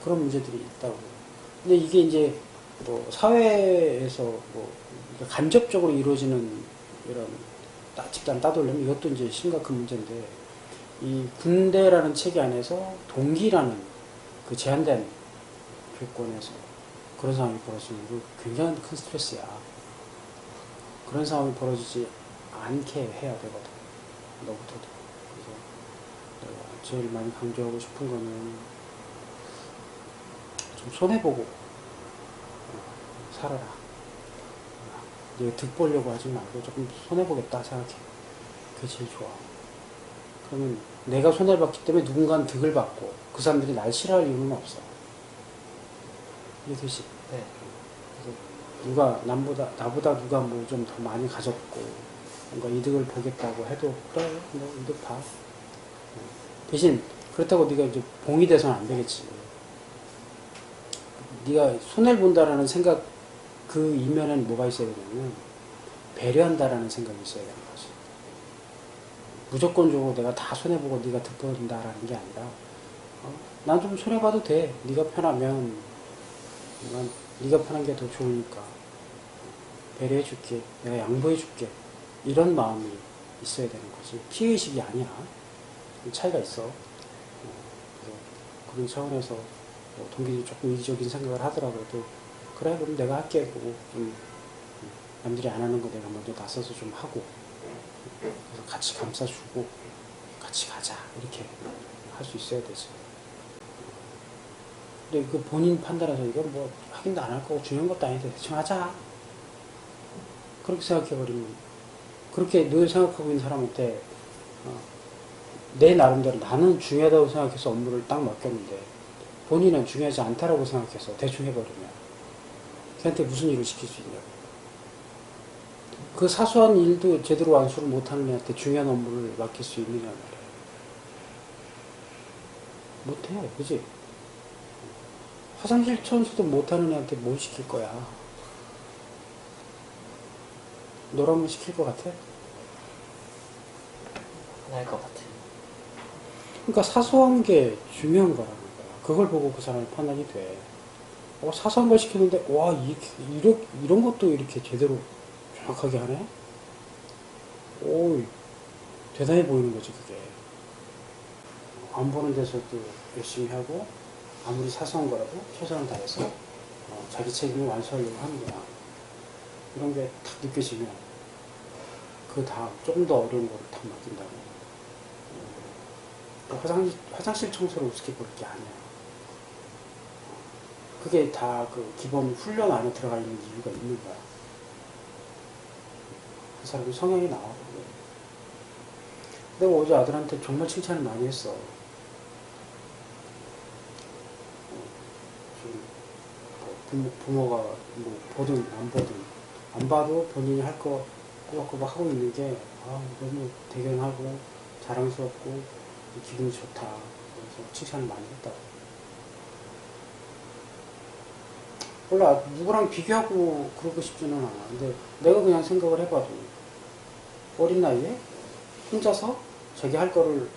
그런 문제들이 있다고. 근데 이게 이제 뭐 사회에서 뭐 간접적으로 이루어지는 이런 집단 따돌림, 이것도 이제 심각한 문제인데, 이 군대라는 체계 안에서 동기라는 그 제한된 교육권에서 그런 상황이 벌어지는 거 굉장히 큰 스트레스야. 그런 상황이 벌어지지 않게 해야 되거든. 너부터도. 그래서 내가 제일 많이 강조하고 싶은 거는 좀 손해보고 살아라. 내가 득 보려고 하지 말고 조금 손해보겠다 생각해. 그게 제일 좋아. 그러면 내가 손해봤기 때문에 누군가는 득을 받고 그 사람들이 날 싫어할 이유는 없어. 이해되지? 네. 그래서 누가 나보다 누가 뭐 좀 더 많이 가졌고 뭔가 이득을 보겠다고 해도 그래, 뭐 이득 봐. 대신 그렇다고 네가 이제 봉이 돼서는 안 되겠지. 네가 손해를 본다라는 생각, 그 이면에는 뭐가 있어야 되냐면 배려한다라는 생각이 있어야 되는 거지. 무조건적으로 내가 다 손해보고 네가 득 본다라는 게 아니라 난 좀 손해봐도 돼. 네가 편하면 난 네가 편한 게 더 좋으니까 배려해줄게. 내가 양보해줄게. 이런 마음이 있어야 되는 거지. 피해의식이 아니야. 차이가 있어. 그런 차원에서 동기들이 조금 이기적인 생각을 하더라도 그래 그럼 내가 할게 그러고 좀 남들이 안 하는 거 내가 먼저 나서서 좀 하고 그래서 같이 감싸주고 같이 가자 이렇게 할 수 있어야 되지. 근데 그 본인 판단해서 이건 뭐 확인도 안 할 거고 중요한 것도 아닌데 대충 하자 그렇게 생각해버리면, 그렇게 늘 생각하고 있는 사람한테 내 나름대로 나는 중요하다고 생각해서 업무를 딱 맡겼는데 본인은 중요하지 않다라고 생각해서 대충 해버리면 걔한테 무슨 일을 시킬 수 있냐고. 그 사소한 일도 제대로 완수를 못하는 애한테 중요한 업무를 맡길 수 있느냐 말이야. 못해, 그지? 화장실 청소도 못하는 애한테 뭘 시킬 거야? 너라면 시킬 것 같아? 안 할 것 같아요. 그러니까 사소한 게 중요한 거라는 거야. 그걸 보고 그 사람이 판단이 돼. 사소한 걸 시켰는데, 와, 이런 것도 이렇게 제대로 정확하게 하네? 오, 대단해 보이는 거지, 그게. 안 보는 데서도 열심히 하고, 아무리 사소한 거라도 최선을 다해서 자기 책임을 완수하려고 하는 거야. 이런 게 딱 느껴지면, 그 다음, 조금 더 어려운 거를 딱 맡긴다고. 화장실 청소를 우습게 볼 게 아니야. 그게 다 그 기본 훈련 안에 들어가 있는 이유가 있는 거야. 그 사람이 성향이 나와. 내가 어제 아들한테 정말 칭찬을 많이 했어. 부모가 뭐 보든 안 보든 안 봐도 본인이 할 거 꼬박꼬박 하고 있는 게 너무 대견하고 자랑스럽고 기분이 좋다. 그래서 칭찬을 많이 했다고. 몰라, 누구랑 비교하고 그러고 싶지는 않아. 근데 내가 그냥 생각을 해봐도 어린 나이에 혼자서 자기 할 거를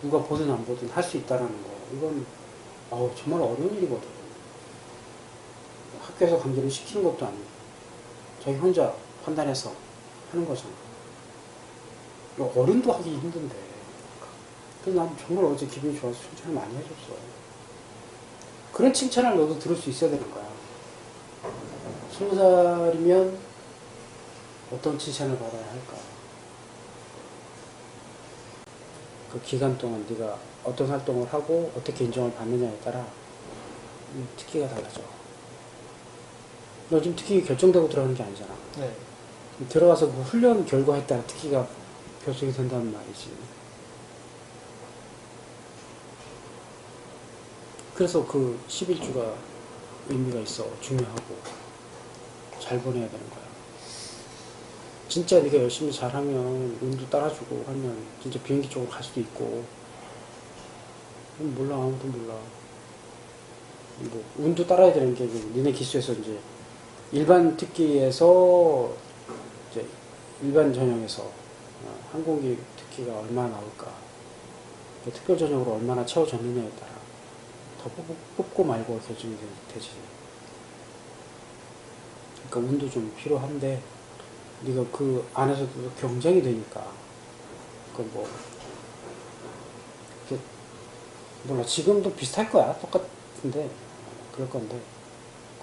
누가 보든 안 보든 할 수 있다는 거, 이건 정말 어려운 일이거든. 학교에서 강제로 시키는 것도 아니고 자기 혼자 판단해서 하는 거잖아. 어른도 하기 힘든데. 그래서 난 정말 어제 기분이 좋아서 칭찬을 많이 해줬어. 그런 칭찬을 너도 들을 수 있어야 되는 거야. 20살이면 어떤 칭찬을 받아야 할까? 그 기간 동안 네가 어떤 활동을 하고 어떻게 인정을 받느냐에 따라 특기가 달라져. 너 지금 특기 결정되고 들어가는 게 아니잖아. 네. 들어가서 그 훈련 결과에 따라 특기가 결정이 된다는 말이지. 그래서 그 11주가 의미가 있어. 중요하고 잘 보내야 되는 거야. 진짜 네가 열심히 잘하면 운도 따라주고 하면 진짜 비행기 쪽으로 갈 수도 있고. 몰라, 아무도 몰라. 뭐 운도 따라야 되는 게 니네 기수에서 이제 일반 특기에서 이제 일반 전형에서 항공기 특기가 얼마나 나올까, 특별 전형으로 얼마나 채워졌느냐에 따라 더 뽑고 말고 결정이 되지. 그러니까 운도 좀 필요한데 네가 그 안에서도 경쟁이 되니까 그 뭐 몰라 지금도 비슷할 거야 똑같은데 그럴 건데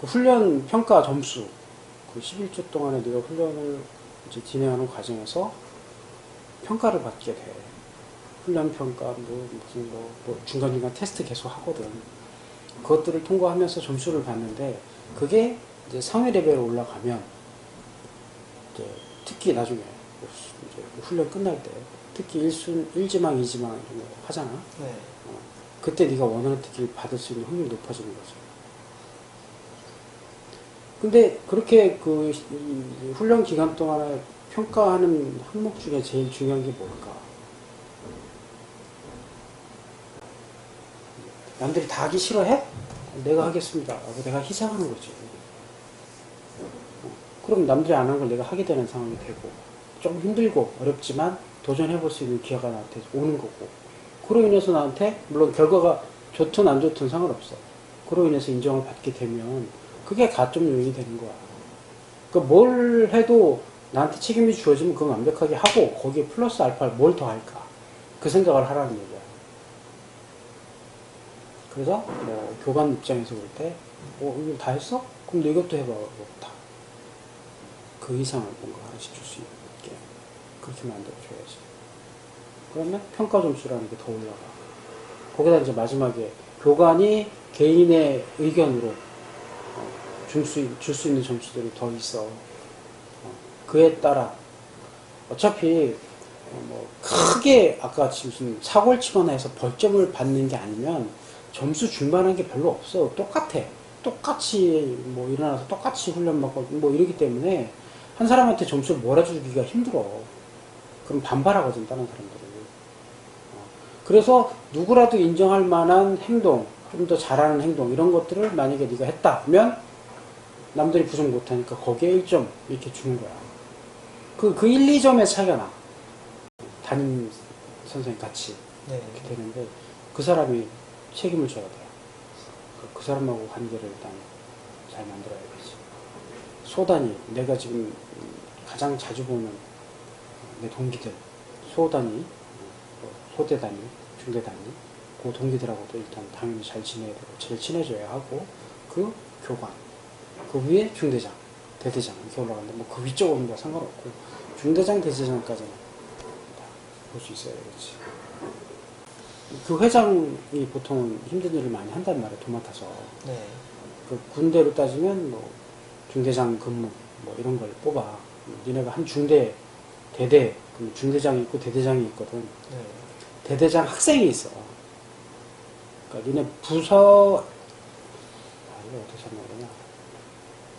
그 훈련 평가 점수 그 11주 동안에 네가 훈련을 이제 진행하는 과정에서 평가를 받게 돼. 훈련 평가 뭐 무슨 뭐 중간중간 테스트 계속 하거든. 그것들을 통과하면서 점수를 받는데 그게 이제 상위 레벨로 올라가면 이제 특히 나중에 이제 훈련 끝날 때 특히 1지망, 2지망 이런 거 하잖아. 네. 그때 네가 원하는 특기를 받을 수 있는 확률이 높아지는 거죠. 근데 그렇게 그 훈련 기간 동안에 평가하는 항목 중에 제일 중요한 게 뭘까? 남들이 다 하기 싫어해? 내가 하겠습니다. 하고 내가 희생하는 거지. 그럼 남들이 안 하는 걸 내가 하게 되는 상황이 되고 좀 힘들고 어렵지만 도전해볼 수 있는 기회가 나한테 오는 거고 그로 인해서 나한테 물론 결과가 좋든 안 좋든 상관없어. 그로 인해서 인정을 받게 되면 그게 가점 요인이 되는 거야. 그러니까 뭘 해도 나한테 책임이 주어지면 그건 완벽하게 하고 거기에 플러스 알파를 뭘 더 할까 그 생각을 하라는 얘기야. 그래서 뭐 교관 입장에서 볼 때 이거 다 했어? 그럼 너 이것도 해봐. 다. 그 이상을 뭔가 하나씩 줄 수 있게 그렇게 만들어줘야지. 그러면 평가 점수라는 게 더 올라가. 거기다 이제 마지막에 교관이 개인의 의견으로 줄 수 있는 점수들이 더 있어. 그에 따라 어차피 뭐 크게 아까 무슨 사고를 치거나 해서 벌점을 받는 게 아니면 점수 줄 만한 게 별로 없어. 똑같아. 똑같이 뭐 일어나서 똑같이 훈련받고 뭐 이러기 때문에 한 사람한테 점수를 몰아주기가 힘들어. 그럼 반발하거든 다른 사람들은. 그래서 누구라도 인정할 만한 행동, 좀 더 잘하는 행동 이런 것들을 만약에 네가 했다 하면 남들이 부정 못하니까 거기에 1점 이렇게 주는 거야. 그 1, 2점의 차이가 나. 담임 선생님 같이 네. 이렇게 되는데 그 사람이 책임을 져야 돼. 그 사람하고 관계를 일단 잘 만들어야겠지. 소단위, 내가 지금 가장 자주 보는 내 동기들, 소단위, 소대단위, 중대단위, 그 동기들하고도 일단 당연히 잘 지내야 되고 제일 친해져야 하고 그 교관, 그 위에 중대장, 대대장 이렇게 올라가는데 뭐 그 위쪽 오는 거 상관없고 중대장, 대대장까지는 볼 수 있어야 되겠지. 그 회장이 보통 힘든 일을 많이 한단 말이야, 도맡아서. 네. 그 군대로 따지면 뭐 중대장 근무 뭐 이런 걸 뽑아. 니네가 한 중대, 대대, 중대장이 있고 대대장이 있거든. 네. 대대장 학생이 있어. 그러니까 니네 부서, 이거 어떻게 설명하냐.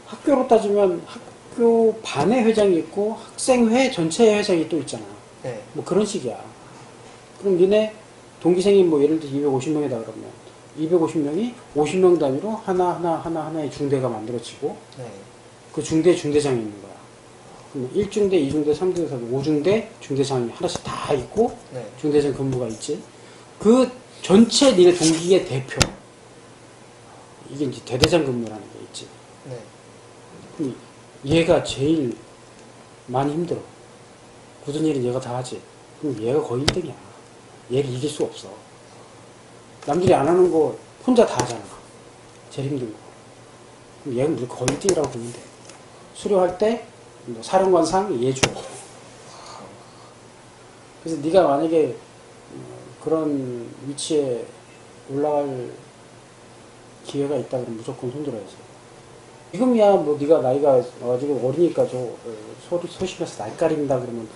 학교로 따지면 학교 반의 회장이 있고 학생회 전체의 회장이 또 있잖아. 네. 뭐 그런 식이야. 그럼 니네 동기생이 뭐 예를 들어 250명이다 그러면 250명이 50명 단위로 하나의 중대가 만들어지고 네. 그 중대장이 있는 거야. 그럼 1중대, 2중대, 3중대, 4중대, 5중대 중대장이 하나씩 다 있고 네. 중대장 근무가 있지. 그 전체 니네 동기의 대표. 이게 이제 대대장 근무라는 게 있지. 네. 그럼 얘가 제일 많이 힘들어. 굳은 일은 얘가 다 하지. 그럼 얘가 거의 1등이야. 얘를 이길 수 없어. 남들이 안 하는 거 혼자 다 하잖아. 제일 힘든 거. 그럼 얘는 무조건 거의 1등이라고 보면 돼. 수료할 때 뭐 사령관상 얘 줘야 돼. 그래서 네가 만약에 그런 위치에 올라갈 기회가 있다 그러면 무조건 손들어야지. 지금이야 뭐 네가 나이가 아직 어리니까 소심해서 날까린다 그러면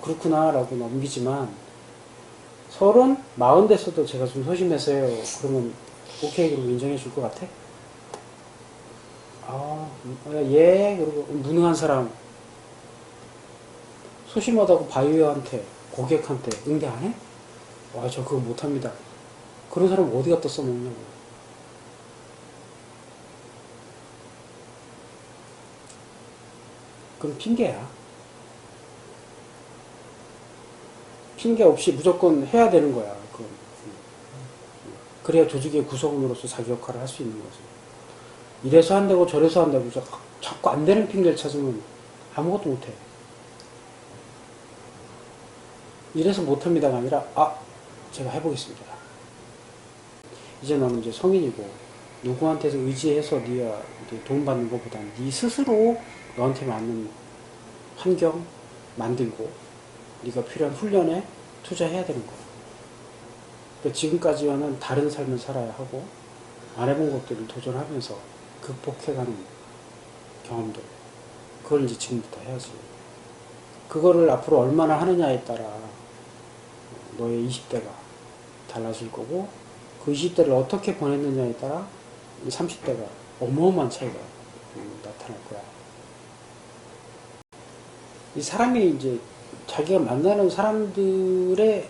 그렇구나 라고 넘기지만 30, 40 됐어도 제가 좀 소심해서요 그러면 오케이 그럼 인정해 줄 것 같아? 예 그리고 무능한 사람 소심하다고 바이오한테 고객한테 응대 안 해? 저 그거 못합니다. 그런 사람 어디 갖다 써먹냐고. 그건 핑계야. 핑계 없이 무조건 해야 되는 거야. 그래야 조직의 구성원으로서 자기 역할을 할 수 있는 거죠. 이래서 안 되고 저래서 안 되고 자꾸 안 되는 핑계를 찾으면 아무것도 못해. 이래서 못합니다가 아니라 제가 해보겠습니다. 이제 너는 이제 성인이고 누구한테서 의지해서 네가 도움받는 것보다는 네 스스로 너한테 맞는 환경 만들고 네가 필요한 훈련에 투자해야 되는 거야. 그러니까 지금까지와는 다른 삶을 살아야 하고 안 해본 것들을 도전하면서 극복해가는 경험들, 그걸 이제 지금부터 해야지. 그거를 앞으로 얼마나 하느냐에 따라 너의 20대가 달라질 거고, 그 20대를 어떻게 보냈느냐에 따라 30대가 어마어마한 차이가 나타날 거야. 이 사람이 이제 자기가 만나는 사람들의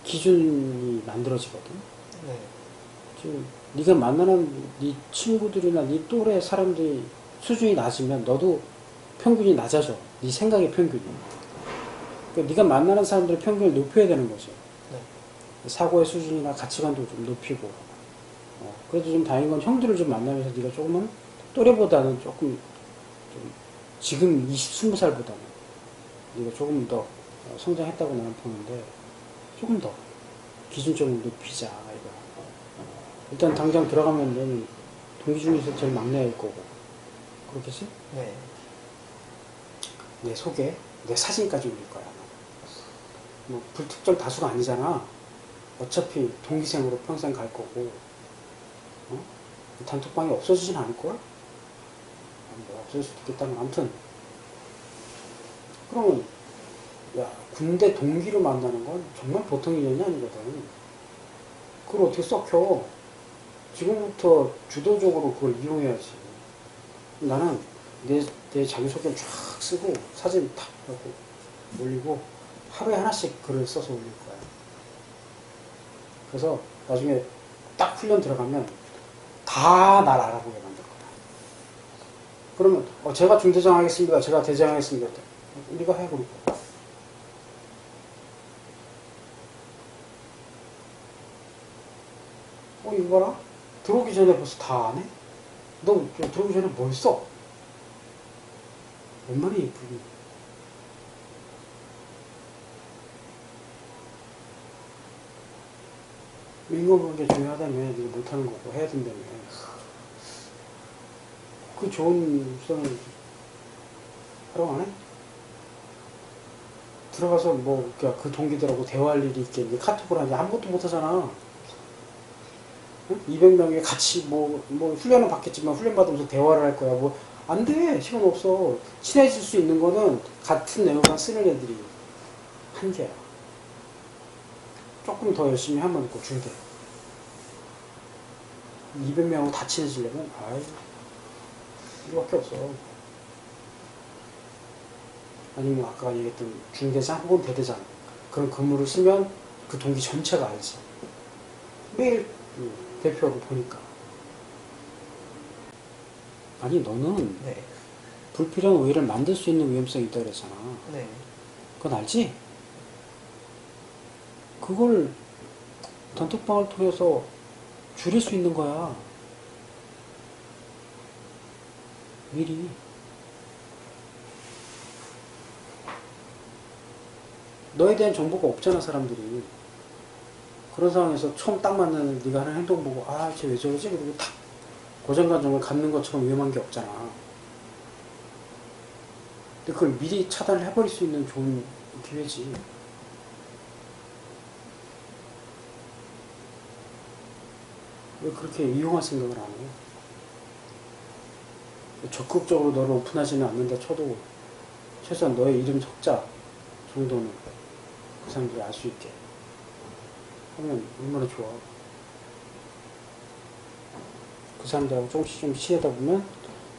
기준이 만들어지거든. 네. 지금 네가 만나는 네 친구들이나 네 또래 사람들이 수준이 낮으면 너도 평균이 낮아져. 네 생각의 평균이. 그러니까 네가 만나는 사람들의 평균을 높여야 되는 거지. 네. 사고의 수준이나 가치관도 좀 높이고. 그래도 좀 다행인 건 형들을 좀 만나면서 네가 조금은 또래보다는 조금 좀 지금 20살보다는 네가 조금 더 성장했다고 나는 보는데, 조금 더 기준점을 높이자 이거. 일단 당장 들어가면 너는 동기 중에서 제일 막내일 거고, 그렇겠지? 네. 내 속에 내 사진까지 올릴 거야. 뭐 불특정 다수가 아니잖아. 어차피 동기생으로 평생 갈 거고, 단톡방이 없어지진 않을걸? 뭐 없어질 수도 있겠다면, 아무튼 그러면 야, 군대 동기로 만나는 건 정말 보통 인연이 아니거든. 그걸 어떻게 썩혀? 지금부터 주도적으로 그걸 이용해야지. 나는 내 자기소개를 쫙 쓰고 사진 탁 하고 올리고 하루에 하나씩 글을 써서 올릴 거야. 그래서 나중에 딱 훈련 들어가면 다 날 알아보게 만들 거야. 그러면 제가 중대장 하겠습니다. 제가 대장 하겠습니다. 우리가 해 그러고. 이거 봐라. 들어오기 전에 벌써 다 안 해? 너 들어오기 전에 뭐 했어? 얼마나 예쁘니? 인간관계 중요하다며. 네가 못하는 거고 해야 된다며. 그 좋은 수단을 활용 안 해? 들어가서 그 동기들하고 대화할 일이 있겠니? 카톡을 하니 아무것도 못하잖아. 200명이 같이 훈련은 받겠지만 훈련 받으면서 대화를 할 거야. 안 돼. 시간 없어. 친해질 수 있는 거는 같은 내용만 쓰는 애들이 한계야. 조금 더 열심히 하면 줄게. 200명하고 다 친해지려면 이거밖에 없어. 아니면 아까 얘기했던 중대장 혹은 대대장, 그런 근무를 쓰면 그 동기 전체가 알지. 매일 대표하고 보니까. 아니 너는 네. 불필요한 오해를 만들 수 있는 위험성이 있다고 그랬잖아. 네. 그건 알지? 그걸 단톡방을 통해서 줄일 수 있는 거야. 미리. 너에 대한 정보가 없잖아, 사람들이. 그런 상황에서 처음 딱 만나는 네가 하는 행동 보고 쟤 왜 저러지? 그리고 탁 고정관념을 갖는 것처럼 위험한 게 없잖아. 근데 그걸 미리 차단을 해버릴 수 있는 좋은 기회지. 왜 그렇게 이용할 생각을 안 해? 적극적으로 너를 오픈하지는 않는다 쳐도 최소한 너의 이름 석자 정도는 그 사람들이 알 수 있게 하면 얼마나 좋아. 그 사람들하고 조금씩 친하다 보면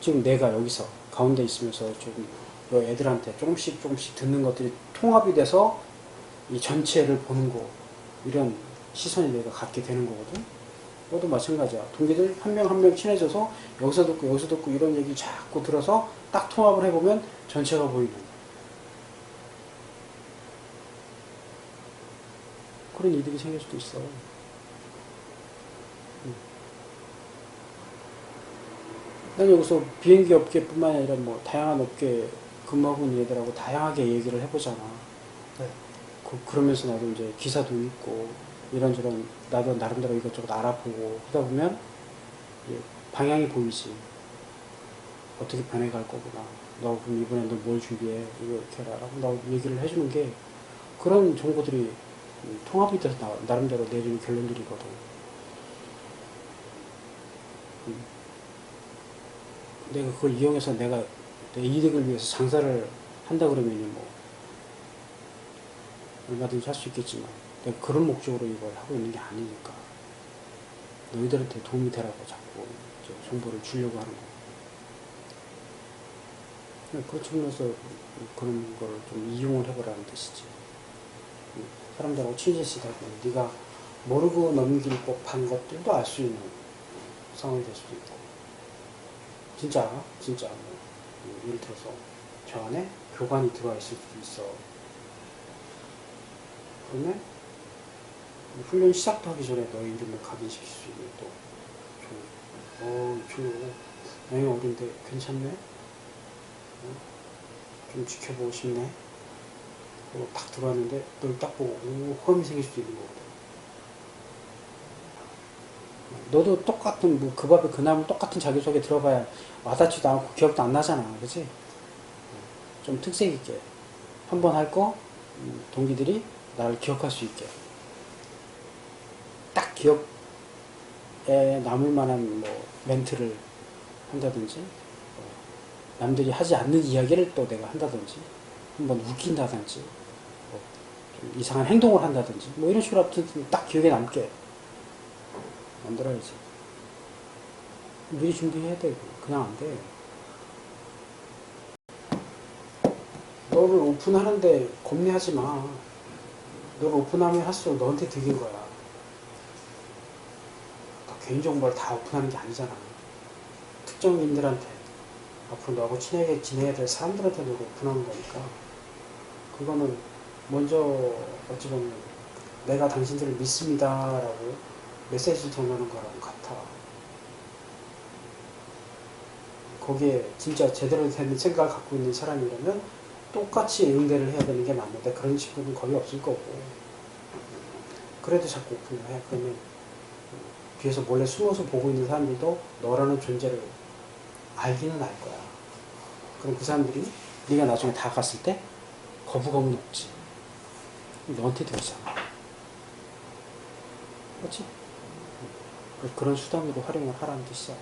지금 내가 여기서 가운데 있으면서 조금 너 애들한테 조금씩 듣는 것들이 통합이 돼서 이 전체를 보는 거, 이런 시선이 내가 갖게 되는 거거든. 너도 마찬가지야. 동기들 한 명 한 명 친해져서 여기서 듣고 이런 얘기 자꾸 들어서 딱 통합을 해보면 전체가 보이는 그런 일들이 생길 수도 있어. 난 여기서 비행기 업계뿐만 아니라 뭐 다양한 업계 근무하고 있는 애들하고 다양하게 얘기를 해보잖아. 네. 그러면서 나도 이제 기사도 읽고 이런저런 나도 나름대로 이것저것 알아보고 하다 보면 이제 방향이 보이지. 어떻게 변해갈 거구나. 너 그럼 이번에 너 뭘 준비해? 이거 이렇게 해라. 라고 나 얘기를 해주는 게 그런 정보들이 통합이 돼서 나름대로 내리는 결론들이거든. 내가 그걸 이용해서 내가 내 이득을 위해서 장사를 한다 그러면이 뭐 얼마든지 할 수 있겠지만 내가 그런 목적으로 이걸 하고 있는 게 아니니까 너희들한테 도움이 되라고 자꾸 정보를 주려고 하는 거. 그런 측면에서 그런 걸 좀 이용을 해보라는 뜻이지. 사람들하고 친해지다 보면 네가 모르고 넘길 법한 것들도 알 수 있는 상황이 될 수도 있고. 진짜 뭐 예를 들어서 저 안에 교관이 들어와 있을 수도 있어. 그러면 훈련 시작도 하기 전에 너의 이름을 각인시킬 수 있는 또 이 친구 나이 어린데 괜찮네? 좀 지켜보고 싶네? 그리고 딱 들어왔는데 널 딱 보고 호감이 생길 수도 있는 거거든. 너도 똑같은 뭐 그 밥에 그 나물 똑같은 자기소개 들어봐야 와닿지도 않고 기억도 안 나잖아. 그치? 좀 특색 있게 한 번 할 거 동기들이 나를 기억할 수 있게 딱 기억에 남을 만한 뭐 멘트를 한다든지 남들이 하지 않는 이야기를 또 내가 한다든지 한번 웃긴다든지 좀 이상한 행동을 한다든지 뭐 이런 식으로 아무튼 딱 기억에 남게 만들어야지. 미리 준비해야 돼. 그냥 안 돼. 너를 오픈하는데 겁내하지 마. 너를 오픈하면 할수록 너한테 득인 거야. 개인정보를 다 오픈하는 게 아니잖아. 특정인들한테 앞으로 너하고 친하게 지내야 될 사람들한테 너를 오픈하는 거니까 그거는 먼저 어찌 보면 내가 당신들을 믿습니다 라고 메시지를 전하는 거랑 같아. 거기에 진짜 제대로 된 생각을 갖고 있는 사람이라면 똑같이 응대를 해야 되는 게 맞는데 그런 친구는 거의 없을 거고 그래도 자꾸 오픈을 해. 그러면 뒤에서 몰래 숨어서 보고 있는 사람들도 너라는 존재를 알기는 알 거야. 그럼 그 사람들이 네가 나중에 다 갔을 때 거부감은 없지. 너한테 되잖아. 그렇지? 그런 수단으로 활용을 하라는 뜻이야.